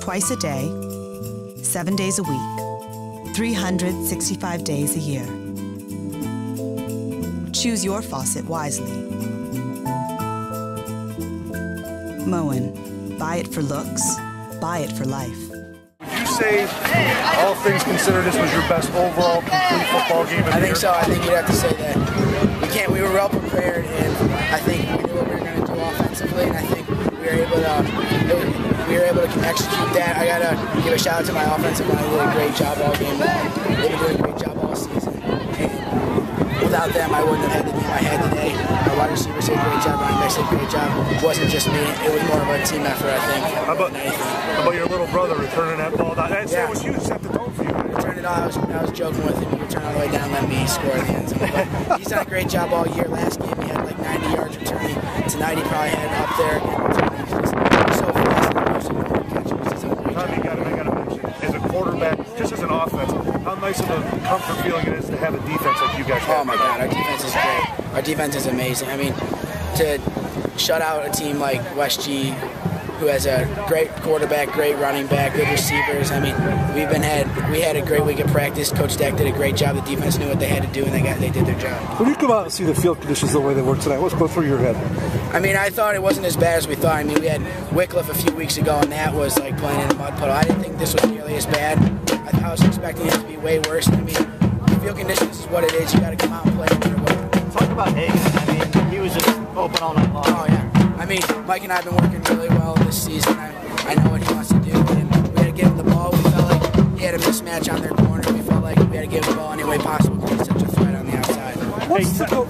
twice a day, 7 days a week, 365 days a year. Choose your faucet wisely. Moen. Buy it for looks, buy it for life. Would you say, all things considered, this was your best overall complete football game of the year? I think so. I think you'd have to say that. We were well prepared, and I think we knew what we were going to do offensively, and I think we were able to execute that. I got to give a shout out to my offensive line. They did a great job all game long. They've been doing a great job all season. And without them, I wouldn't have had the game I had today. My wide receivers did a great job, running backs did a great job. It wasn't just me. It was more of a team effort, I think. How about your little brother returning that ball down? That was huge, set the tone for you. Returned it all. I was joking with him. He returned all the way down, let me score in the end zone. But he's done a great job all year. Last game he had like 90 yards returning. Tonight he probably had it up there again returning. He's so fast and elusive when he catches. He's done a great job. I got to mention, as a quarterback, just as an offense, how nice of a comfort feeling it is to have a defense like you guys have. Oh my God, our defense is great. Our defense is amazing. I mean, to shut out a team like West Geauga, who has a great quarterback, great running back, good receivers. I mean, we had a great week of practice. Coach Dak did a great job. The defense knew what they had to do, and they did their job. When you come out and see the field conditions the way they were tonight, what's going through your head? I mean, I thought it wasn't as bad as we thought. I mean, we had Wycliffe a few weeks ago, and that was like playing in a mud puddle. I didn't think this was nearly as bad. I was expecting it to be way worse. I mean, field conditions is what it is. You got to come out and play no matter what. Talk about Hagan. I mean, he was just open all night long. Oh yeah. I mean, Mike and I have been working really well this season. I know what he wants to do, and we had to give him the ball. We felt like he had a mismatch on their corner. We felt like we had to give him the ball any way possible because he's such a threat on the outside. Go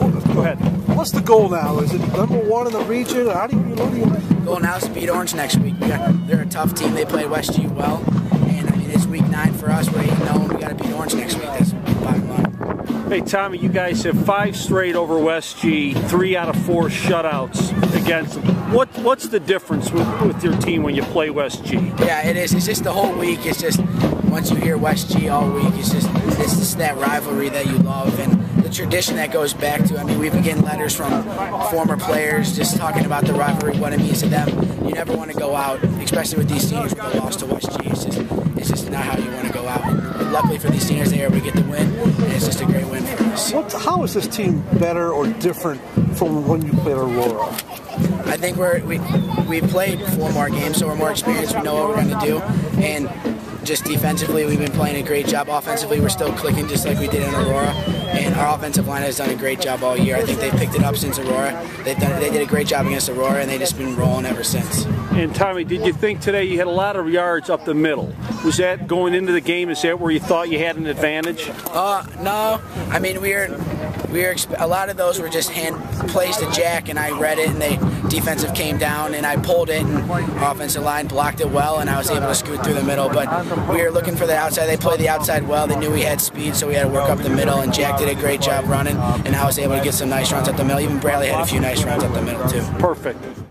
ahead. What's the goal now? Is it #1 in the region? How do you Goal now is to beat Orange next week. They're a tough team. They played West Geauga well, and I mean it's week 9 for us. We're 8-0. We got to beat Orange next week. That's the bottom line. Hey Tommy, you guys have 5 straight over West Geauga, 3 out of 4 shutouts against them. What's the difference with your team when you play West Geauga? Yeah, it is. It's just the whole week. It's just once you hear West Geauga all week, it's just that rivalry that you love and the tradition that goes back to. I mean, we've been getting letters from former players just talking about the rivalry, what it means to them. You never want to go out, especially with these seniors with the loss to West Geauga. It's just not how you want to go out. And luckily for these seniors, they were able to get the win, and it's just a great win for us. How is this team better or different from when you played Aurora? I think we've played 4 more games, so we're more experienced. We know what we're going to do, and just defensively, we've been playing a great job. Offensively, we're still clicking just like we did in Aurora, and our offensive line has done a great job all year. I think they've picked it up since Aurora. They did a great job against Aurora, and they've just been rolling ever since. And Tommy, did you think today you had a lot of yards up the middle? Was that going into the game? Is that where you thought you had an advantage? No. I mean, a lot of those were just hand plays to Jack, and I read it, and defensive came down, and I pulled it, and our offensive line blocked it well, and I was able to scoot through the middle. But we were looking for the outside. They played the outside well. They knew we had speed, so we had to work up the middle, and Jack did a great job running, and I was able to get some nice runs up the middle. Even Bradley had a few nice runs up the middle, too. Perfect.